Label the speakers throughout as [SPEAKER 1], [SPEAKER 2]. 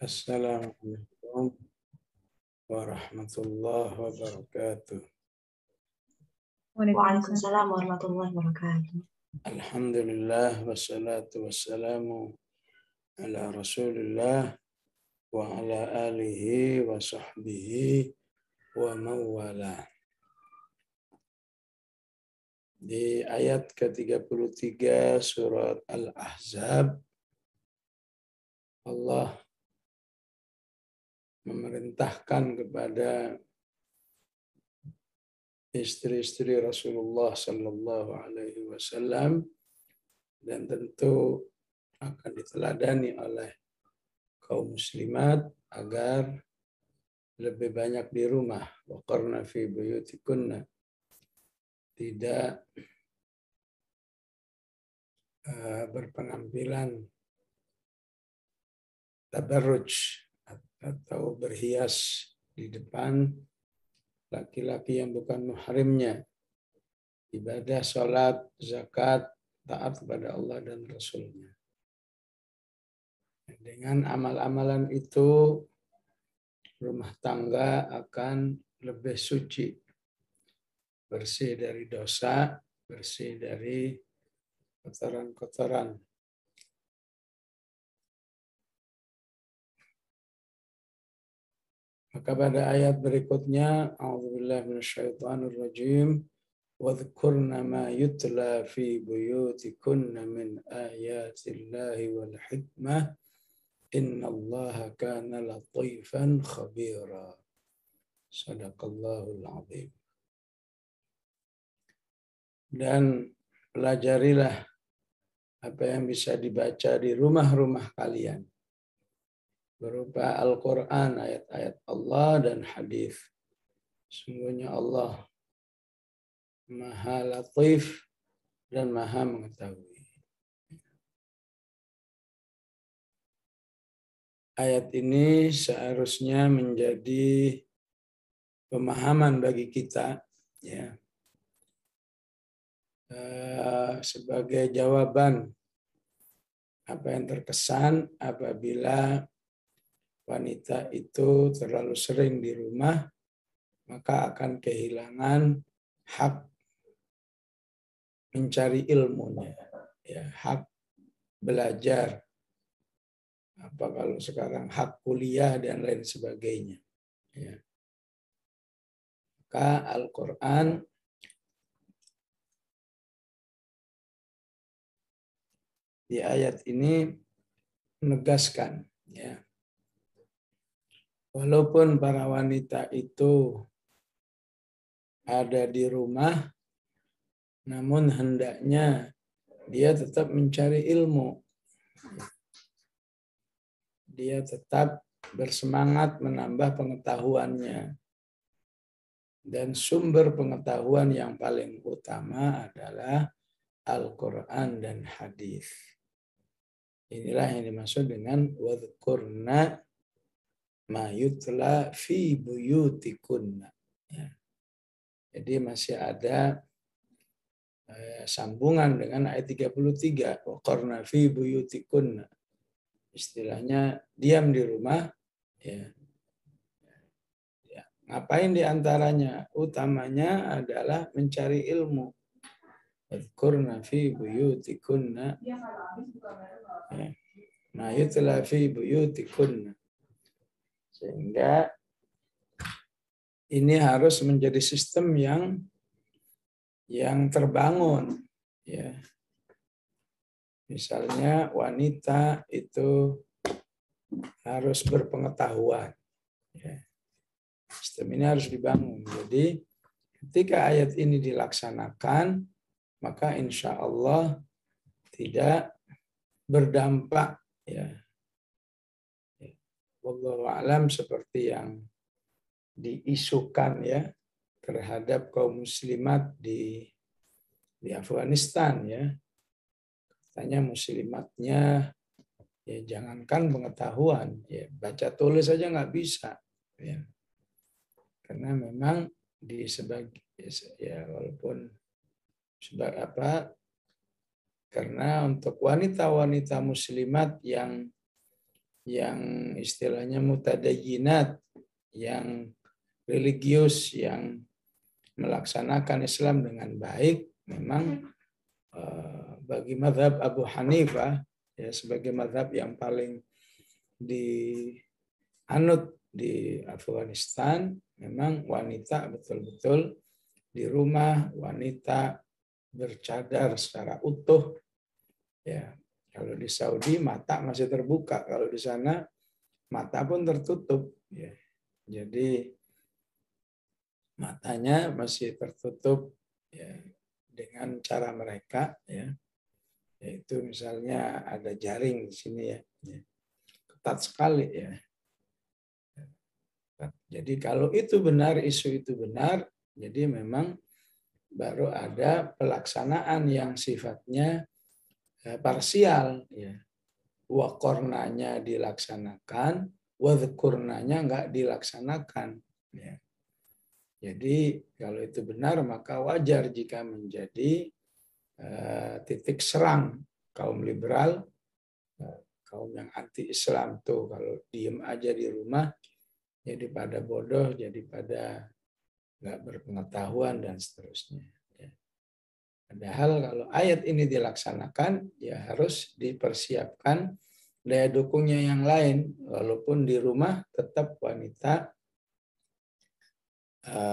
[SPEAKER 1] Assalamualaikum warahmatullahi wabarakatuh.
[SPEAKER 2] Waalaikumsalam warahmatullahi wabarakatuh.
[SPEAKER 1] Alhamdulillah wassalatu wassalamu ala Rasulillah wa ala alihi wa sahbihi wa mawala. Di ayat ke-33 surat Al-Ahzab, Allah memerintahkan kepada istri-istri Rasulullah Sallallahu Alaihi Wasallam, dan tentu akan diteladani oleh kaum muslimat agar lebih banyak di rumah. Waqarna fi buyutikunna, tidak berpenampilan tabarruj atau berhias di depan laki-laki yang bukan muhrimnya, ibadah, sholat, zakat, taat kepada Allah dan Rasulnya. Dengan amal-amalan itu, rumah tangga akan lebih suci, bersih dari dosa, bersih dari kotoran-kotoran. Maka pada ayat berikutnya, A'udzubillahi minasyaitonirrajim, wadhkurna ma yutla fi buyutikunna min ayatillahi wal hikmah, innallaha kana latifan khabira. Shadaqallahul azim. Dan pelajarilah apa yang bisa dibaca di rumah-rumah kalian berupa Al-Quran, ayat-ayat Allah dan hadis. Sungguhnya Allah Maha Latif dan Maha Mengetahui. Ayat ini seharusnya menjadi pemahaman bagi kita, ya, sebagai jawaban apa yang terkesan apabila wanita itu terlalu sering di rumah, maka akan kehilangan hak mencari ilmunya, ya, hak belajar. Apa kalau sekarang hak kuliah dan lain sebagainya. Ya. Maka Al-Quran di ayat ini menegaskan, ya, walaupun para wanita itu ada di rumah, namun hendaknya dia tetap mencari ilmu. Dia tetap bersemangat menambah pengetahuannya. Dan sumber pengetahuan yang paling utama adalah Al-Quran dan hadis. Inilah yang dimaksud dengan wadhkurna ma yutla fi buyutikunna. Ya. Jadi masih ada sambungan dengan ayat 33. Waqarna fi buyutikunna. Istilahnya diam di rumah. Ya. Ya. Ngapain di antaranya? Utamanya adalah mencari ilmu. Wadhkurna fi buyutikunna. Ya. Ma yutla fi buyutikunna. Sehingga ini harus menjadi sistem yang terbangun, ya. Misalnya wanita itu harus berpengetahuan, ya. Sistem ini harus dibangun. Jadi ketika ayat ini dilaksanakan, maka insya Allah tidak berdampak, ya. Wallahu a'lam, seperti yang diisukan, ya, terhadap kaum muslimat di Afghanistan, ya. Katanya muslimatnya, ya, jangankan pengetahuan, ya, baca tulis saja nggak bisa, ya. Karena memang di sebagai, ya, walaupun karena untuk wanita-wanita muslimat yang yang istilahnya mutadayyinat, yang religius, yang melaksanakan Islam dengan baik, memang bagi mazhab Abu Hanifah ya sebagai mazhab yang paling dianut di Afghanistan, memang wanita betul-betul di rumah, wanita bercadar secara utuh. Ya, kalau di Saudi mata masih terbuka, kalau di sana mata pun tertutup. Ya. Jadi matanya masih tertutup ya, dengan cara mereka, ya, yaitu misalnya ada jaring di sini ya, ketat sekali ya. Jadi kalau itu benar, isu itu benar, jadi memang baru ada pelaksanaan yang sifatnya parsial. Ya. Wakornanya dilaksanakan, wadhkurnanya nggak dilaksanakan. Ya. Jadi kalau itu benar maka wajar jika menjadi titik serang kaum liberal, kaum yang anti-Islam tuh kalau diem aja di rumah jadi pada bodoh, jadi pada nggak berpengetahuan dan seterusnya. Padahal kalau ayat ini dilaksanakan, ya harus dipersiapkan daya dukungnya yang lain. Walaupun di rumah tetap wanita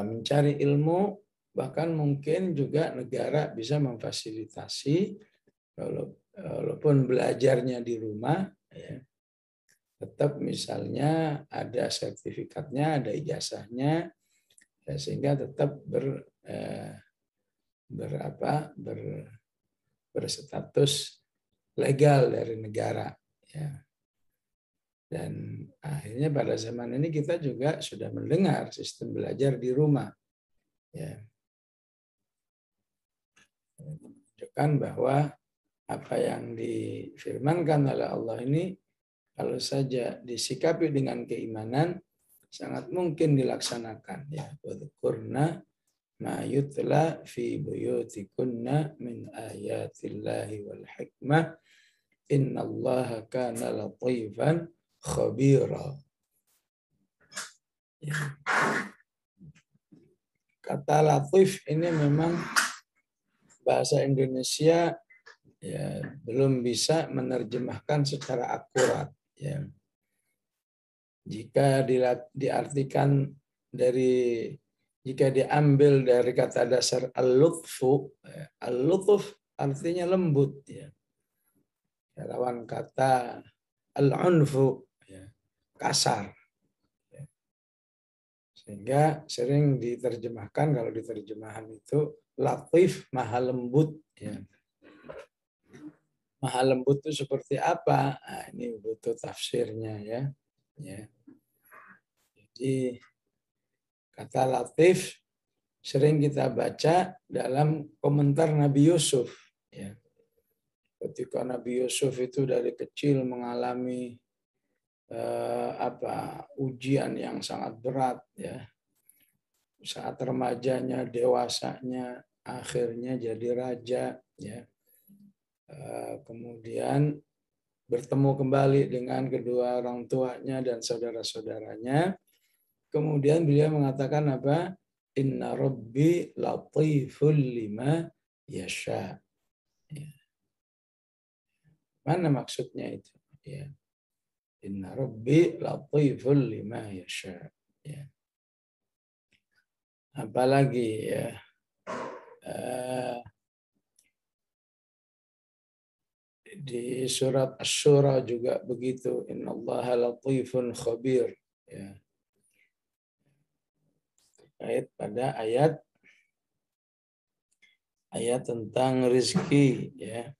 [SPEAKER 1] mencari ilmu, bahkan mungkin juga negara bisa memfasilitasi, walaupun belajarnya di rumah, ya, tetap misalnya ada sertifikatnya, ada ijazahnya, ya, sehingga tetap berstatus legal dari negara. Ya. Dan akhirnya pada zaman ini kita juga sudah mendengar sistem belajar di rumah. Ya. Menunjukkan bahwa apa yang difirmankan oleh Allah ini kalau saja disikapi dengan keimanan sangat mungkin dilaksanakan. Ya, wadhkurna ma yutla fi buyutikunna min ayatillahi wal hikmah innallaha kana latifan khabira. Ya. Kata latif ini memang bahasa Indonesia ya belum bisa menerjemahkan secara akurat. Ya. Jika diartikan jika diambil dari kata dasar al-lutfu, al-lutuf artinya lembut. Ya. Lawan kata al-unfu, ya, kasar. Ya. Sehingga sering diterjemahkan, kalau diterjemahan itu latif, maha lembut. Ya. Maha lembut itu seperti apa? Nah, ini butuh tafsirnya ya. Ya. Jadi kata latif sering kita baca dalam komentar Nabi Yusuf. Ya. Ketika Nabi Yusuf itu dari kecil mengalami ujian yang sangat berat, ya. Saat remajanya, dewasanya, akhirnya jadi raja, ya. Kemudian bertemu kembali dengan kedua orang tuanya dan saudara-saudaranya. Kemudian beliau mengatakan apa? Inna Rabbi latiful lima yasha. Ya. Mana maksudnya itu? Ya. Inna Rabbi latiful lima yasha. Ya. Apalagi ya. Di surat Asy-Syura juga begitu. Innallaha latifun khabir. Ya. Terkait pada ayat tentang rezeki, ya.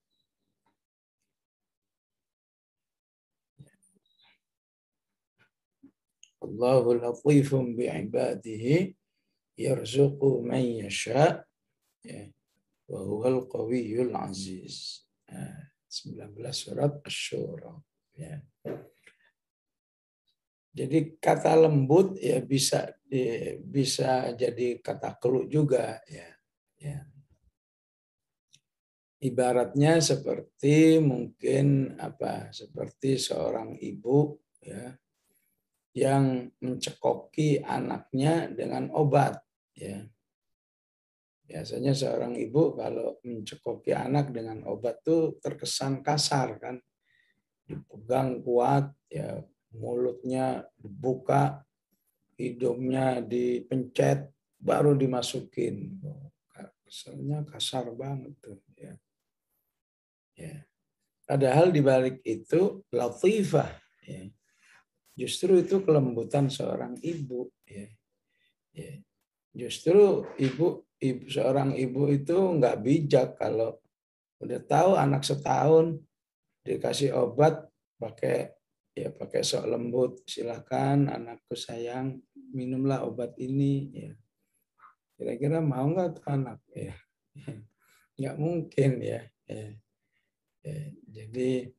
[SPEAKER 1] Allahu latifun bi'ibadihi yarzuqu man yasha, ya. Wa huwal qawiyyul aziz. 19 surat Asy-Syura, ya. Jadi kata lembut ya bisa jadi kata keluh juga, ya. Ya. Ibaratnya seperti mungkin seperti seorang ibu ya, yang mencekoki anaknya dengan obat, ya. Biasanya seorang ibu kalau mencekoki anak dengan obat tuh terkesan kasar kan, dipegang kuat, ya, mulutnya dibuka, hidungnya dipencet, baru dimasukin. Kesannya kasar banget tuh, ya. Ya. Padahal di balik itu latifah, ya. Justru itu kelembutan seorang ibu, ya. Ya. Justru seorang ibu itu nggak bijak kalau udah tahu anak setahun dikasih obat pakai sok lembut, silakan anakku sayang minumlah obat ini, ya. Kira-kira mau nggak tuh anak, ya? Nggak mungkin, ya. Ya. Ya. Jadi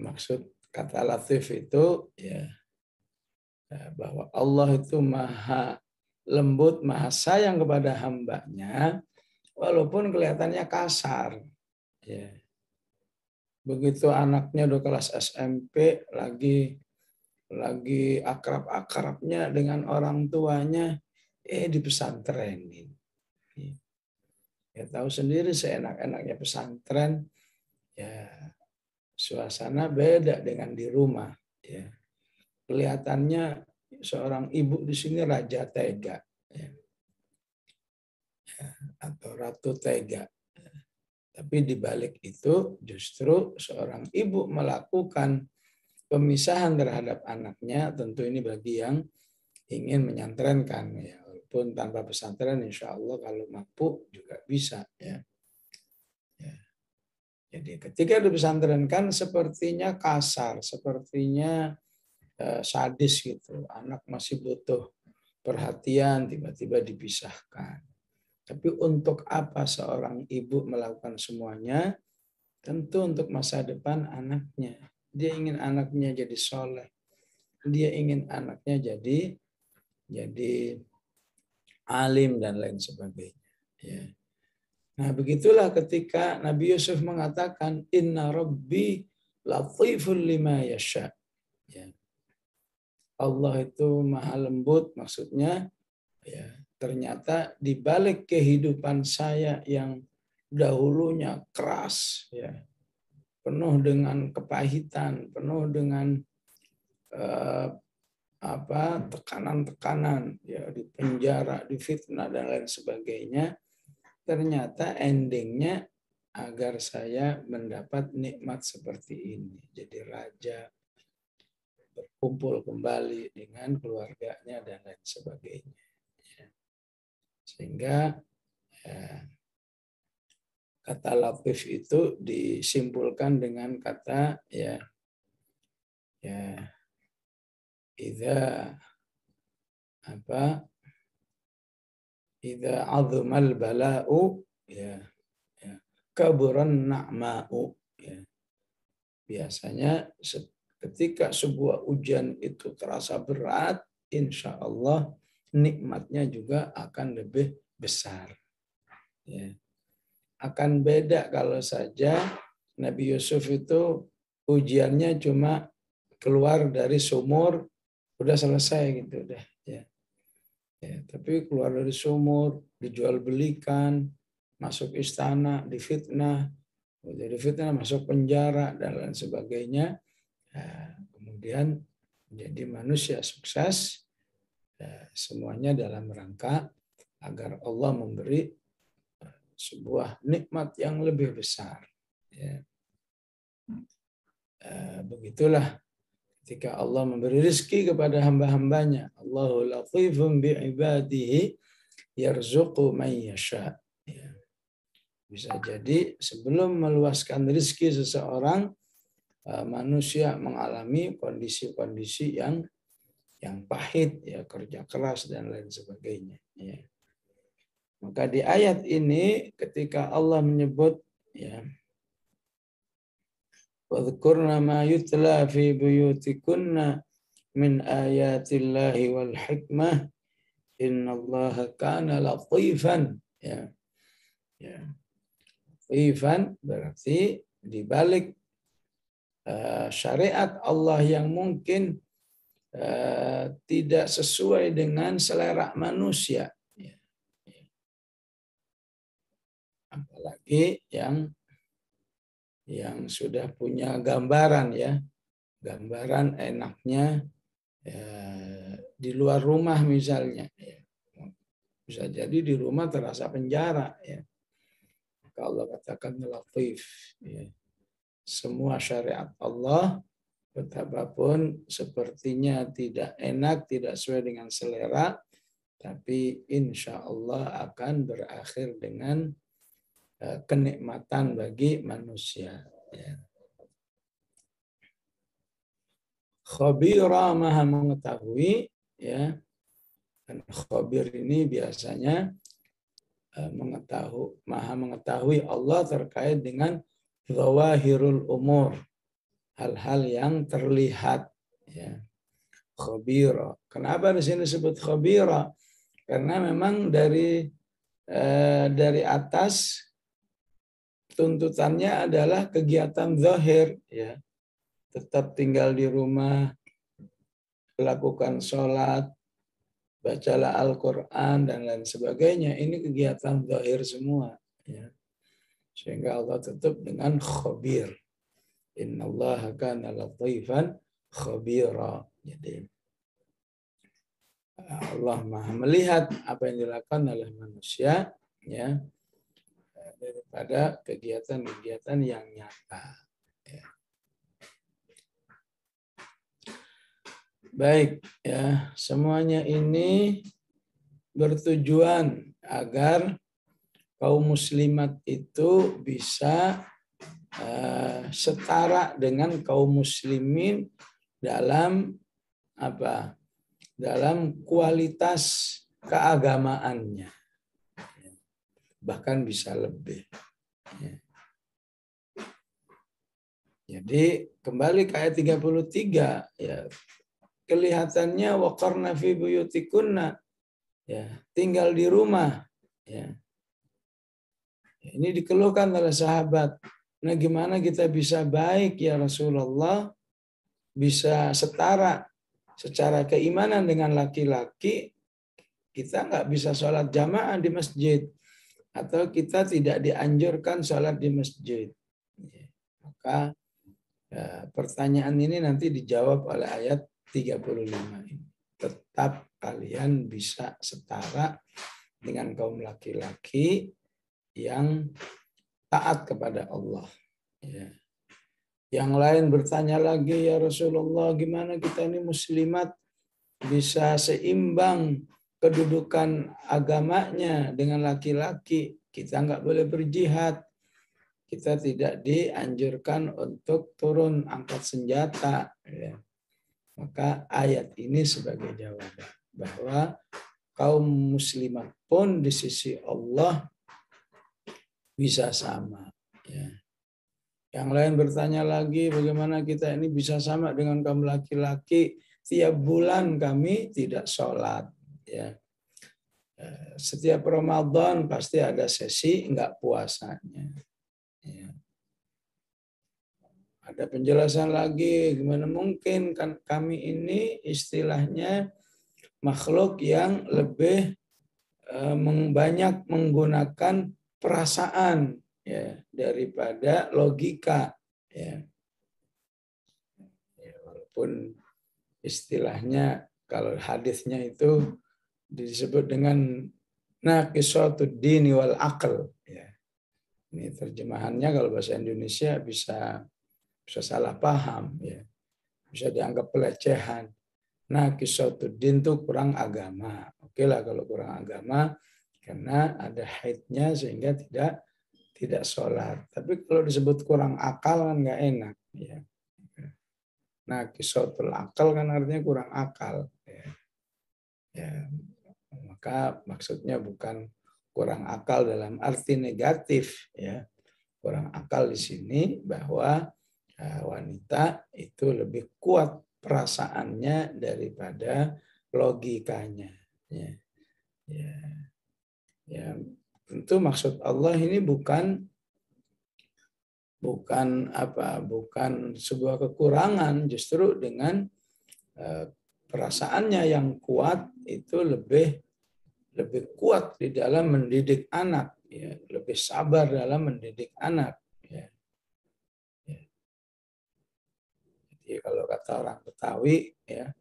[SPEAKER 1] maksud kata latif itu, ya, bahwa Allah itu maha lembut, maha sayang kepada hambanya, walaupun kelihatannya kasar. Ya. Begitu anaknya udah kelas SMP, lagi akrab-akrabnya dengan orang tuanya, dipesantrenin. Ya tahu sendiri seenak-enaknya pesantren, ya suasana beda dengan di rumah. Ya. Kelihatannya seorang ibu di sini raja tega, ya. Atau ratu tega. Tapi di balik itu justru seorang ibu melakukan pemisahan terhadap anaknya, tentu ini bagi yang ingin menyantrenkan, ya. Walaupun tanpa pesantren insya Allah kalau mampu juga bisa, ya. Ya. Jadi ketika dipesantrenkan sepertinya kasar, sepertinya sadis gitu. Anak masih butuh perhatian, tiba-tiba dipisahkan. Tapi untuk apa seorang ibu melakukan semuanya? Tentu untuk masa depan anaknya. Dia ingin anaknya jadi soleh. Dia ingin anaknya jadi alim dan lain sebagainya. Ya. Nah begitulah ketika Nabi Yusuf mengatakan Inna Rabbi latiful lima yasha. Ya. Allah itu maha lembut, maksudnya, ya, ternyata di balik kehidupan saya yang dahulunya keras, ya, penuh dengan kepahitan, penuh dengan tekanan-tekanan, ya, di penjara, di fitnah dan lain sebagainya, ternyata endingnya agar saya mendapat nikmat seperti ini, jadi raja, berkumpul kembali dengan keluarganya dan lain sebagainya. Sehingga kata latif itu disimpulkan dengan kata idza azumal bala'u kaburan na'ma'u. Biasanya ketika sebuah ujian itu terasa berat, insya Allah nikmatnya juga akan lebih besar. Ya. Akan beda kalau saja Nabi Yusuf itu ujiannya cuma keluar dari sumur, udah selesai gitu deh. Ya. Ya, tapi keluar dari sumur, dijual belikan, masuk istana, difitnah, jadi fitnah, masuk penjara dan lain sebagainya. Kemudian menjadi manusia sukses, semuanya dalam rangka agar Allah memberi sebuah nikmat yang lebih besar. Ya. Begitulah ketika Allah memberi rezeki kepada hamba-hambanya. Allahu latifun bi'ibadihi yarzuqu man yasha. Ya. Bisa jadi sebelum meluaskan rezeki seseorang, manusia mengalami kondisi-kondisi yang pahit, ya, kerja keras dan lain sebagainya. Ya. Maka di ayat ini ketika Allah menyebut, ya, wadhkurna ma yutla fi buyutikunna min ayatillahi wal hikmah innallaha kana latifan. Ya. Ya. Latifan berarti di balik syariat Allah yang mungkin tidak sesuai dengan selera manusia. Apalagi yang sudah punya gambaran ya, gambaran enaknya di luar rumah misalnya. Bisa jadi di rumah terasa penjara ya. Allah katakan latif ya. Semua syariat Allah betapapun sepertinya tidak enak, tidak sesuai dengan selera, tapi insya Allah akan berakhir dengan kenikmatan bagi manusia. Ya. Khabira maha mengetahui, ya. Dan khabir ini biasanya maha mengetahui Allah terkait dengan zawahirul umur, hal-hal yang terlihat. Ya. Khabira. Kenapa di sini disebut khabira? Karena memang dari atas tuntutannya adalah kegiatan zahir, ya, tetap tinggal di rumah, lakukan sholat, bacalah Al-Quran dan lain sebagainya. Ini kegiatan zahir semua, ya. Sehingga Allah tutup dengan khabir. Innallaha kana latifan khabira. Jadi Allah Maha melihat apa yang dilakukan oleh manusia, ya, daripada kegiatan-kegiatan yang nyata. Ya. Baik, ya, semuanya ini bertujuan agar kaum muslimat itu bisa setara dengan kaum muslimin dalam apa? Dalam kualitas keagamaannya. Bahkan bisa lebih. Jadi kembali ke ayat 33, ya, kelihatannya waqarna fi buyutikunna, ya, tinggal di rumah, ya. Ini dikeluhkan oleh sahabat. Nah, gimana kita bisa baik ya Rasulullah, bisa setara secara keimanan dengan laki-laki, kita nggak bisa sholat jamaah di masjid, atau kita tidak dianjurkan sholat di masjid. Maka pertanyaan ini nanti dijawab oleh ayat 35 ini. Tetap kalian bisa setara dengan kaum laki-laki yang taat kepada Allah. Ya. Yang lain bertanya lagi, ya Rasulullah, gimana kita ini muslimat bisa seimbang kedudukan agamanya dengan laki-laki? Kita nggak boleh berjihad. Kita tidak dianjurkan untuk turun angkat senjata. Ya. Maka ayat ini sebagai jawaban bahwa kaum muslimat pun di sisi Allah bisa sama. Ya. Yang lain bertanya lagi, bagaimana kita ini bisa sama dengan kaum laki-laki? Tiap bulan kami tidak sholat. Ya. Setiap Ramadan pasti ada sesi enggak puasanya. Ya. Ada penjelasan lagi, gimana mungkin kan kami ini istilahnya makhluk yang lebih banyak menggunakan perasaan, ya, daripada logika, ya. Walaupun istilahnya kalau hadisnya itu disebut dengan naqisatud dini wal aql, ya. Ini terjemahannya kalau bahasa Indonesia bisa salah paham, ya. Bisa dianggap pelecehan. Naqisatud din itu kurang agama. Oke lah kalau kurang agama karena ada haidnya sehingga tidak sholat. Tapi kalau disebut kurang akal kan nggak enak, ya. Nah, kisotul akal kan artinya kurang akal. Ya. Ya. Maka maksudnya bukan kurang akal dalam arti negatif, ya. Kurang akal di sini bahwa wanita itu lebih kuat perasaannya daripada logikanya. Ya. Ya. Ya. Tentu maksud Allah ini bukan sebuah kekurangan, justru dengan perasaannya yang kuat itu lebih kuat di dalam mendidik anak, ya, lebih sabar dalam mendidik anak. Ya. Ya. Jadi kalau kata orang Betawi, ya,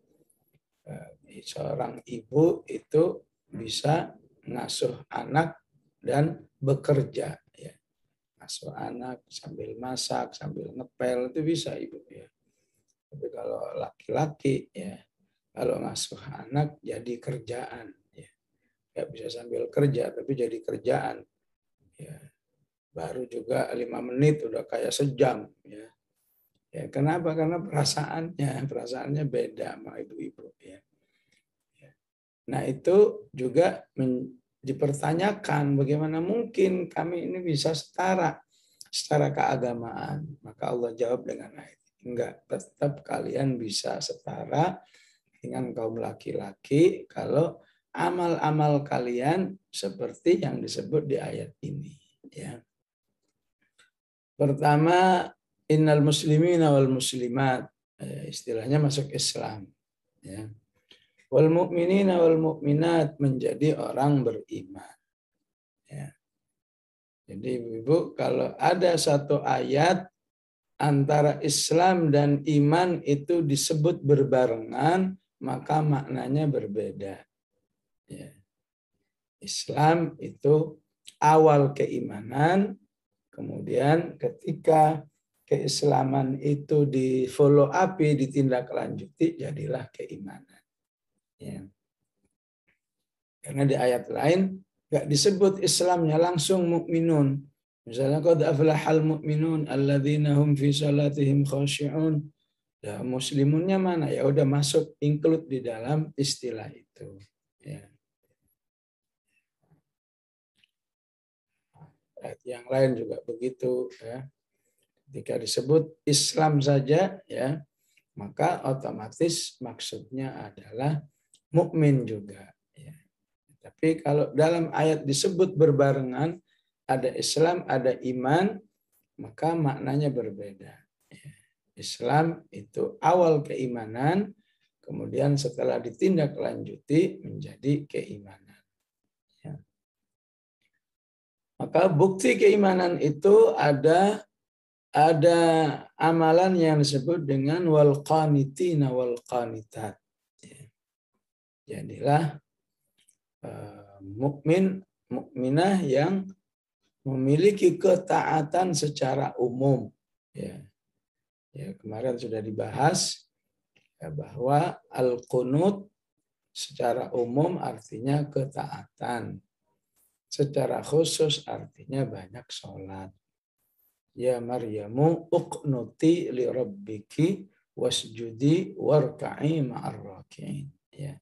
[SPEAKER 1] seorang ibu itu bisa ngasuh anak dan bekerja. Ya. Ngasuh anak sambil masak, sambil ngepel itu bisa ibu. Ya. Tapi kalau laki-laki, ya, kalau ngasuh anak jadi kerjaan. Ya. Nggak bisa sambil kerja, tapi jadi kerjaan. Ya. Baru juga 5 menit udah kayak sejam. Ya. Ya, kenapa? Karena perasaannya beda sama ibu-ibu. Ya. Nah itu juga dipertanyakan bagaimana mungkin kami ini bisa setara secara keagamaan. Maka Allah jawab dengan ayat, enggak, tetap kalian bisa setara dengan kaum laki-laki kalau amal-amal kalian seperti yang disebut di ayat ini. Ya. Pertama, innal muslimina wal muslimat, istilahnya masuk Islam. Ya. Wal mu'minina wal mu'minat, menjadi orang beriman. Ya. Jadi Ibu, kalau ada satu ayat antara Islam dan iman itu disebut berbarengan, maka maknanya berbeda. Ya. Islam itu awal keimanan, kemudian ketika keislaman itu di follow up, ditindaklanjuti, jadilah keimanan. Ya. Karena di ayat lain nggak disebut Islamnya, langsung mukminun. Misalnya qad aflahal mu'minun alladzina hum fi salatihim khashi'un. Ya, muslimunnya mana? Ya udah masuk, include di dalam istilah itu. Ya. Yang lain juga begitu. Ya. Ketika disebut Islam saja, ya, maka otomatis maksudnya adalah mukmin juga. Ya. Tapi kalau dalam ayat disebut berbarengan, ada Islam, ada iman, maka maknanya berbeda. Islam itu awal keimanan, kemudian setelah ditindaklanjuti menjadi keimanan. Ya. Maka bukti keimanan itu ada amalan yang disebut dengan wal qanitina wal qanitat. Ya. Jadilah mukminah yang memiliki ketaatan secara umum. Ya. Ya, kemarin sudah dibahas ya, bahwa al-qunut secara umum artinya ketaatan. Secara khusus artinya banyak sholat. Ya Maryamu uqnuti li rabbiki wasjudi warka'i ma'ar raki'in. Ya.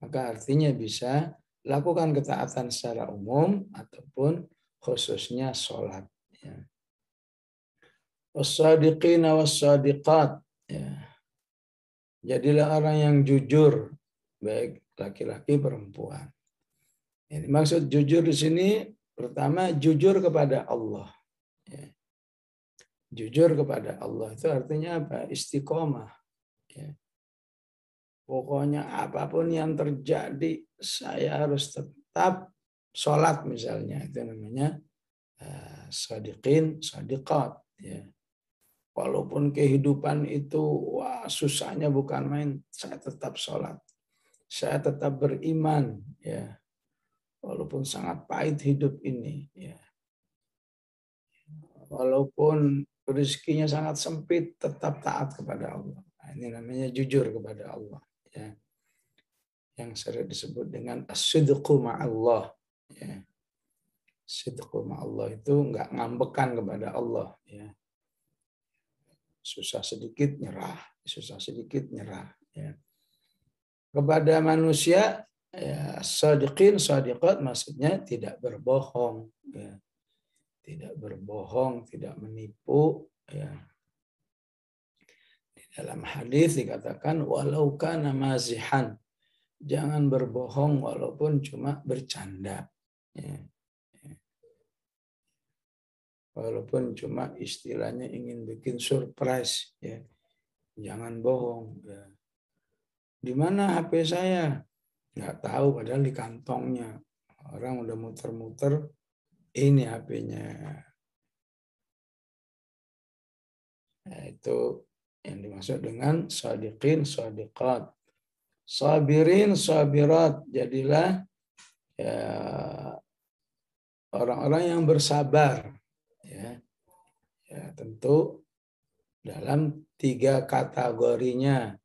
[SPEAKER 1] Maka artinya bisa lakukan ketaatan secara umum ataupun khususnya sholat. Ya. Was-sadiqina was-sadiqat. Ya. Jadilah orang yang jujur, baik laki-laki perempuan. Ini maksud jujur di sini pertama jujur kepada Allah. Ya. Jujur kepada Allah itu artinya apa? Istiqomah. Ya. Pokoknya apapun yang terjadi, saya harus tetap sholat misalnya. Itu namanya shadiqin, shadiqat. Ya. Walaupun kehidupan itu wah susahnya bukan main, saya tetap sholat. Saya tetap beriman. Ya. Walaupun sangat pahit hidup ini. Ya. Walaupun rezekinya sangat sempit, tetap taat kepada Allah. Nah, ini namanya jujur kepada Allah. Ya. Yang sering disebut dengan as-sidqu ma'allah. Ya. Sidqu ma'allah itu enggak ngambekan kepada Allah. Ya. Susah sedikit nyerah, susah sedikit nyerah. Ya. Kepada manusia, ya, sadiqin, sadiqat maksudnya tidak berbohong. Ya. Tidak berbohong, tidak menipu. Ya. Di dalam hadis dikatakan walau kana mazihan, jangan berbohong walaupun cuma bercanda. Ya. Walaupun cuma istilahnya ingin bikin surprise, ya. Jangan bohong. Ya. Di mana HP saya? Nggak tahu, padahal di kantongnya. Orang udah muter-muter, ini HP-nya. Nah, itu yang dimaksud dengan shadiqin, shadiqat. Sabirin, sabirat. Jadilah ya, orang-orang yang bersabar. Ya, ya, tentu dalam 3 kategorinya.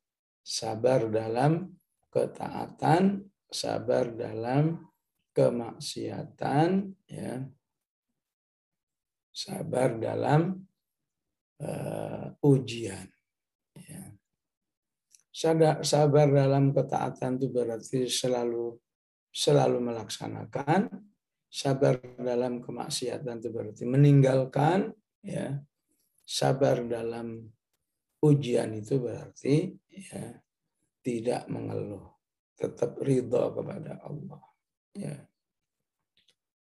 [SPEAKER 1] Sabar dalam ketaatan, sabar dalam kemaksiatan, ya, sabar dalam ujian. Ya. Sabar dalam ketaatan itu berarti selalu melaksanakan. Sabar dalam kemaksiatan itu berarti meninggalkan. Ya. Sabar dalam ujian itu berarti ya, tidak mengeluh, tetap ridho kepada Allah. Ya.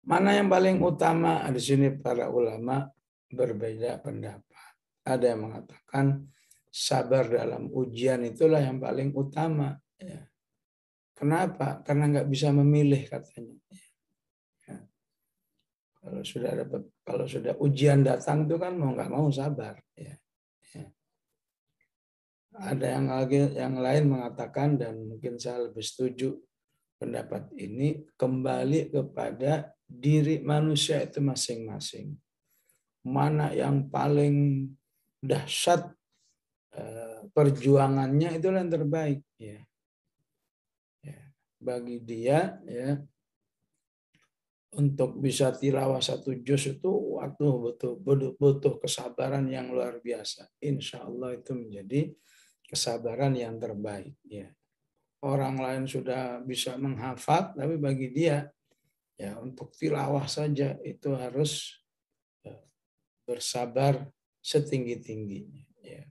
[SPEAKER 1] Mana yang paling utama? Di sini para ulama berbeda pendapat. Ada yang mengatakan sabar dalam ujian itulah yang paling utama. Ya. Kenapa? Karena nggak bisa memilih katanya. Ya. Kalau sudah ujian datang itu kan mau nggak mau sabar. Ya. Ya. Ada yang lain mengatakan, dan mungkin saya lebih setuju pendapat ini, kembali kepada diri manusia itu masing-masing. Mana yang paling dahsyat perjuangannya, itulah yang terbaik. Ya. Ya. Bagi dia, ya, untuk bisa tilawah 1 juz itu waktu butuh kesabaran yang luar biasa. Insya Allah itu menjadi kesabaran yang terbaik. Ya. Orang lain sudah bisa menghafal, tapi bagi dia ya untuk tilawah saja itu harus bersabar setinggi-tingginya. Ya.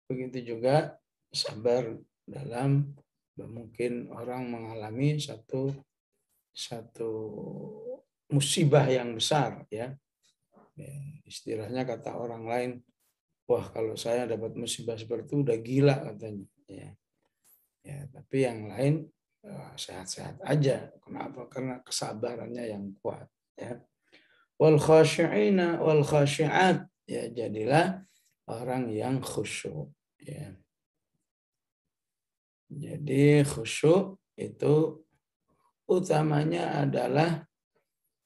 [SPEAKER 1] Begitu juga sabar dalam mungkin orang mengalami satu musibah yang besar, ya. Istilahnya kata orang lain, wah kalau saya dapat musibah seperti itu udah gila katanya. Ya. Ya, tapi yang lain sehat-sehat aja. Kenapa? Karena kesabarannya yang kuat. Ya. Wal khashi'ina wal khashi'at. Ya, jadilah orang yang khusyuk. Ya. Jadi khusyuk itu utamanya adalah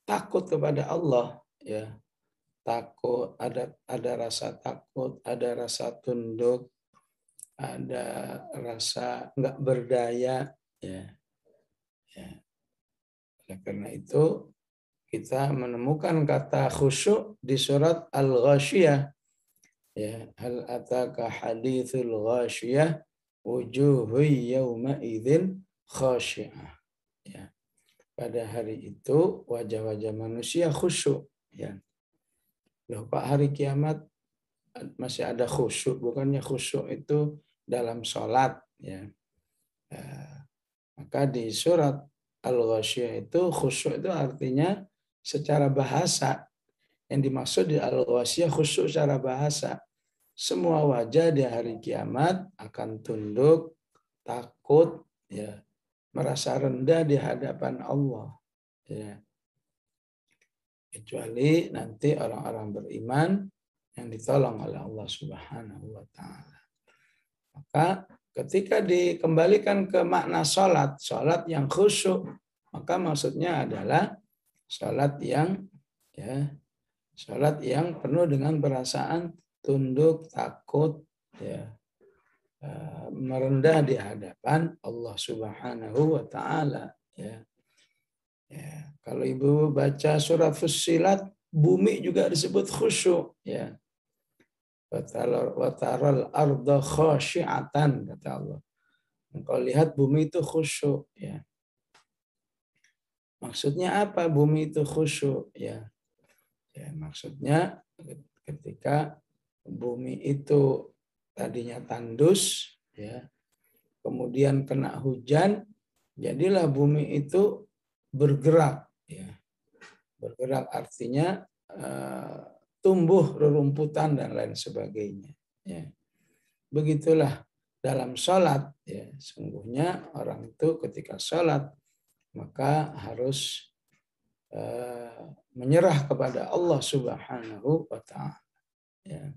[SPEAKER 1] takut kepada Allah. Ya. Takut, ada rasa takut, ada rasa tunduk, ada rasa nggak berdaya, ya. Ya. Oleh karena itu kita menemukan kata khusyuk di surat Al-Ghasyiyah. Ya, hal ataka hadithul ghasyiyah wujuhu yawma idzin khasyi'ah. Ya. Pada hari itu wajah-wajah manusia khusyuk, ya. Loh, Pak, hari kiamat masih ada khusyuk, bukannya khusyuk itu dalam sholat, ya. Maka di surat Al-Ghasyiyah itu khusyuk itu artinya secara bahasa. Yang dimaksud di Al-Ghasyiyah khusyuk secara bahasa. Semua wajah di hari kiamat akan tunduk, takut, ya, merasa rendah di hadapan Allah. Ya. Kecuali nanti orang-orang beriman yang ditolong oleh Allah Subhanahu wa Ta'ala. Maka ketika dikembalikan ke makna sholat yang khusyuk, maka maksudnya adalah sholat yang, ya, sholat yang penuh dengan perasaan tunduk, takut, ya, merendah di hadapan Allah Subhanahu wa Ta'ala. Ya. Ya. Kalau ibu baca surat Fussilat, bumi juga disebut khusyuk. Ya. Wataral arda khasyi'atan, kata Allah. Engkau lihat bumi itu khusyuk. Ya. Maksudnya apa bumi itu khusyuk? Ya. Ya, maksudnya ketika bumi itu tadinya tandus, ya, kemudian kena hujan, jadilah bumi itu bergerak. Ya. Bergerak artinya tumbuh rerumputan dan lain sebagainya. Ya. Begitulah dalam sholat, ya, sungguhnya orang itu ketika sholat maka harus menyerah kepada Allah Subhanahu wa Ta'ala. Ya.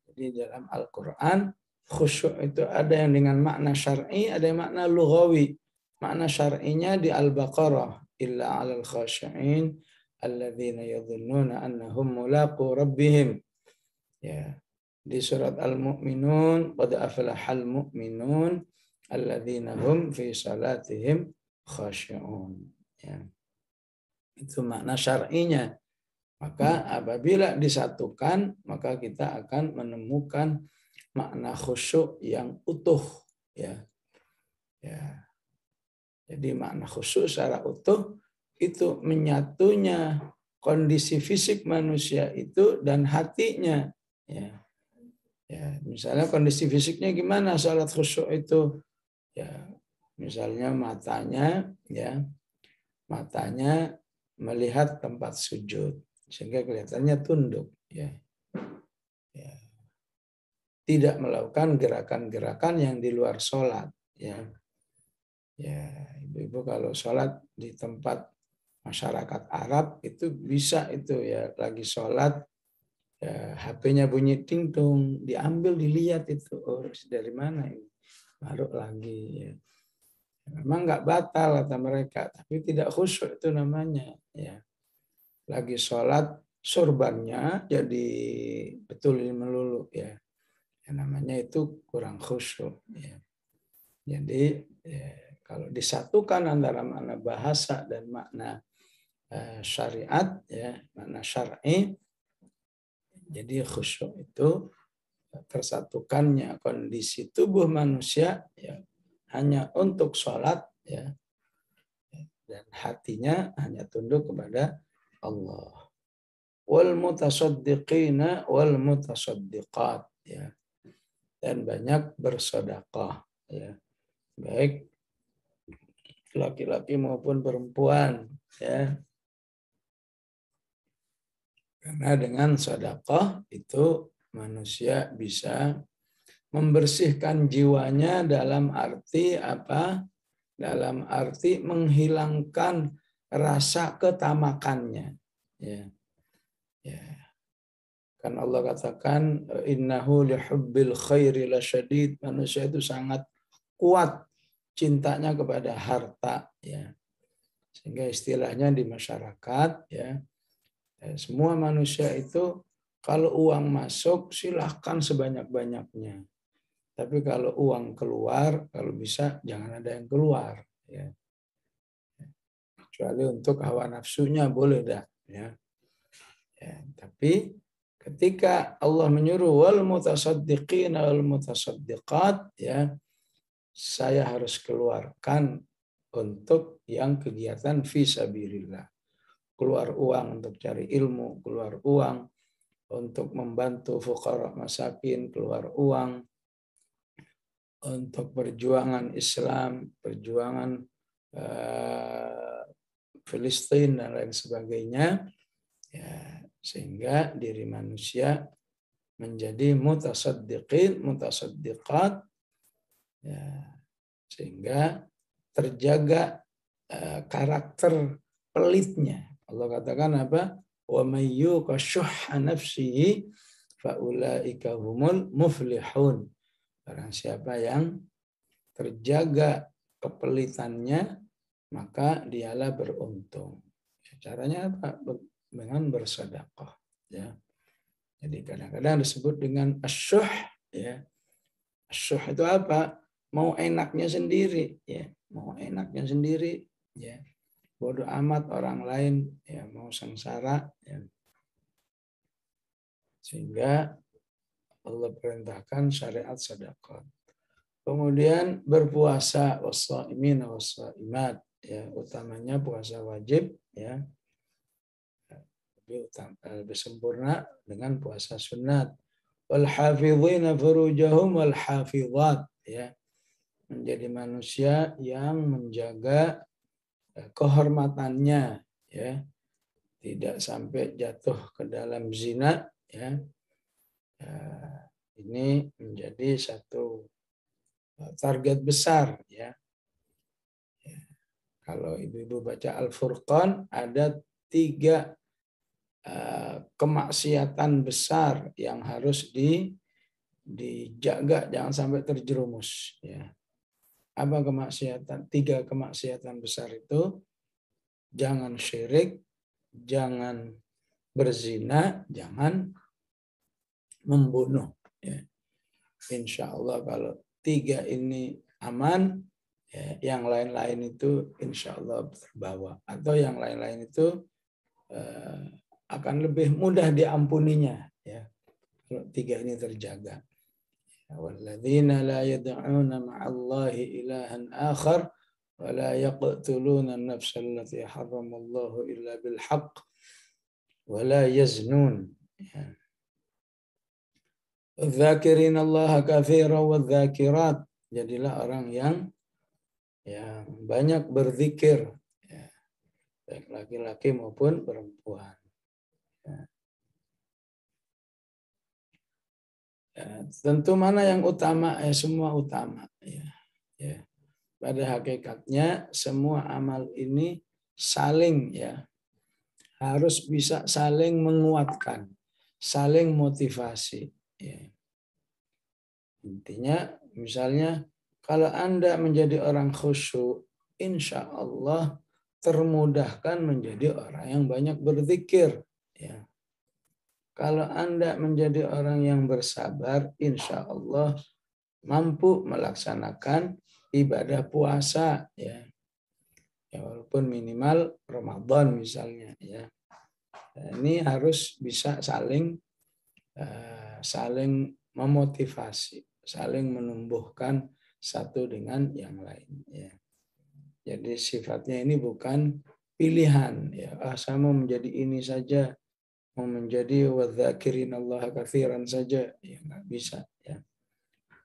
[SPEAKER 1] Jadi dalam Al-Quran khusyuk itu ada yang dengan makna syar'i, ada yang makna lughawi. Makna syar'inya di Al-Baqarah, illa 'alal khashi'in alladzina yadhunnuna annahum mulaqu rabbihim. Ya. Di surat Al-Mu'minun, qad aflahal mu'minun alladzina hum fi salatihim khashi'un. Ya. Itu makna syar'inya. Maka apabila disatukan, maka kita akan menemukan makna khusyuk yang utuh. Ya. Ya. Jadi makna khusyuk secara utuh itu menyatunya kondisi fisik manusia itu dan hatinya. Ya. Ya, misalnya kondisi fisiknya gimana salat khusyuk itu? Ya, misalnya matanya melihat tempat sujud sehingga kelihatannya tunduk, ya. Ya. Tidak melakukan gerakan-gerakan yang di luar sholat, ya. Ya, ibu-ibu kalau sholat di tempat masyarakat Arab itu bisa itu ya lagi sholat, ya, HP-nya bunyi ting-tung, diambil dilihat itu, oh dari mana ini, baru lagi, ya. Memang nggak batal kata mereka, tapi tidak khusyuk itu namanya, ya. Lagi sholat surbannya jadi betulin melulu, ya. Yang namanya itu kurang khusyuk, ya. Jadi kalau disatukan antara makna bahasa dan makna syariat, ya, makna syar'i, jadi khusyuk itu tersatukannya kondisi tubuh manusia, ya, hanya untuk sholat, ya, dan hatinya hanya tunduk kepada Allah. Wal mutasaddiqina wal mutasaddiqat, ya, dan banyak bersedekah, ya, baik laki-laki maupun perempuan, ya, karena dengan sedekah itu manusia bisa membersihkan jiwanya dalam arti apa? Dalam arti menghilangkan rasa ketamakannya. Ya. Ya. Kan Allah katakan innahu lihubbil khairi lasyadid. Manusia itu sangat kuat cintanya kepada harta, ya. Sehingga istilahnya di masyarakat, ya, semua manusia itu kalau uang masuk silahkan sebanyak-banyaknya. Tapi kalau uang keluar, kalau bisa jangan ada yang keluar, ya. Kecuali untuk hawa nafsunya boleh dah, ya. Ya, tapi ketika Allah menyuruh wal mutasaddiqin wal mutasaddiqat, ya, saya harus keluarkan untuk yang kegiatan fisabilillah. Keluar uang untuk cari ilmu, keluar uang untuk membantu fuqara masakin, keluar uang untuk perjuangan Islam, perjuangan Filistin dan lain sebagainya, ya, sehingga diri manusia menjadi mutasaddiqin, mutasaddiqat, ya, sehingga terjaga karakter pelitnya. Allah katakan apa? Wa may yuqa syuhha nafsihi fa ulaika humul muflihun. Barang siapa yang terjaga kepelitannya, maka dialah beruntung. Caranya apa? Dengan bersedekah, ya. Jadi kadang-kadang disebut dengan asyuh, ya. Asyuh itu apa? Mau enaknya sendiri, ya. Mau enaknya sendiri, ya. Bodoh amat orang lain, ya, mau sengsara, ya. Sehingga Allah perintahkan syariat sedekah. Kemudian berpuasa, wassaimin wassaimat, ya, utamanya puasa wajib, ya. Lebih sempurna dengan puasa sunat. Wal hafizina furujahum wal hafizat, ya. Menjadi manusia yang menjaga kehormatannya, ya. Tidak sampai jatuh ke dalam zina, ya. Ini menjadi satu target besar ya. Kalau ibu-ibu baca Al-Furqan ada 3 kemaksiatan besar yang harus dijaga jangan sampai terjerumus ya. Apa kemaksiatan? 3 kemaksiatan besar itu: jangan syirik, jangan berzina, jangan membunuh ya. Insya Allah kalau 3 ini aman, ya, yang lain-lain itu insya Allah terbawa. Atau yang lain-lain itu akan lebih mudah diampuninya. Ya, kalau 3 ini terjaga. Walladzina la yad'una ma'allahi ilahan akhar wa la yaqtuluna an-nafsa allati harramallahu illa bil haqq wa la yaznun. Ya. Dzakirin Allah katsiran wa dzakirat. Jadilah orang yang banyak berzikir, ya, baik laki-laki maupun perempuan. Ya. Ya, tentu mana yang utama? Semua utama. Ya. Ya. Pada hakikatnya semua amal ini saling harus bisa saling menguatkan, saling motivasi. Ya. Intinya misalnya kalau Anda menjadi orang khusyuk, insya Allah termudahkan menjadi orang yang banyak berzikir. Ya. Kalau Anda menjadi orang yang bersabar, insya Allah mampu melaksanakan ibadah puasa. Ya. Walaupun minimal Ramadan misalnya. Ya. Ini harus bisa saling memotivasi, saling menumbuhkan satu dengan yang lain. Ya. Jadi sifatnya ini bukan pilihan. Ya, saya mau menjadi ini saja, mau menjadi wadzakirin Allah katsiran saja, ya nggak bisa. Ya.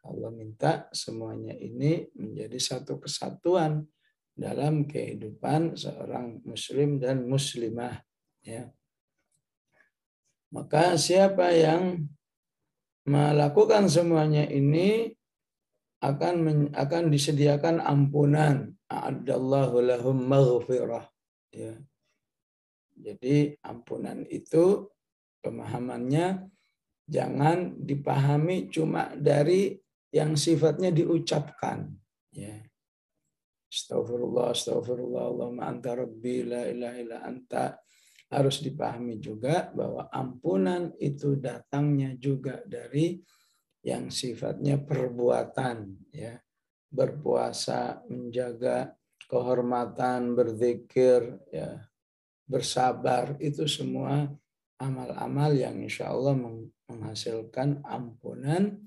[SPEAKER 1] Allah minta semuanya ini menjadi satu kesatuan dalam kehidupan seorang muslim dan muslimah. Ya. Maka siapa yang melakukan semuanya ini akan disediakan ampunan. A'addallahu lahum maghfirah. Ya. Jadi ampunan itu pemahamannya jangan dipahami cuma dari yang sifatnya diucapkan. Ya. Astagfirullah, astagfirullah, Allahumma anta rabbi, la ilaha illa anta. Harus dipahami juga bahwa ampunan itu datangnya juga dari yang sifatnya perbuatan, ya, berpuasa, menjaga kehormatan, berzikir, ya, bersabar, itu semua amal-amal yang insya Allah menghasilkan ampunan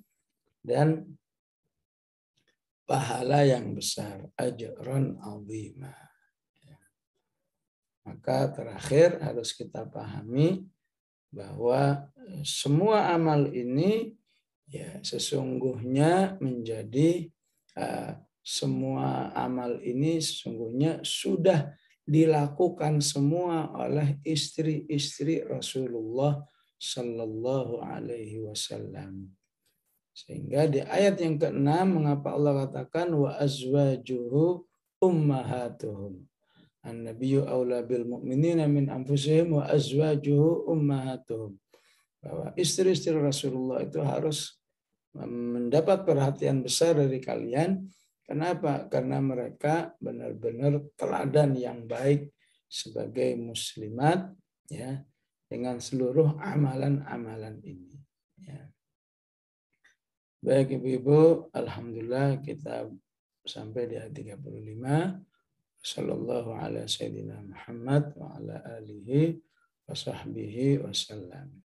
[SPEAKER 1] dan pahala yang besar, ajran azimah. Maka terakhir harus kita pahami bahwa semua amal ini sesungguhnya menjadi semua amal ini sesungguhnya sudah dilakukan semua oleh istri-istri Rasulullah Sallallahu Alaihi Wasallam. Sehingga di ayat yang ke-6 mengapa Allah katakan wa azwajuhu ummahatuhum. An-nabiyyu aula bil mu'minina min anfusihim wa azwajuhu ummahatuhum. Bahwa istri-istri Rasulullah itu harus mendapat perhatian besar dari kalian. Kenapa? Karena mereka benar-benar teladan yang baik sebagai muslimat, ya, dengan seluruh amalan-amalan ini. Ya. Baik ibu-ibu, alhamdulillah kita sampai di ayat 35. Sallallahu ala sayyidina Muhammad wa ala alihi wa sahbihi wasallam.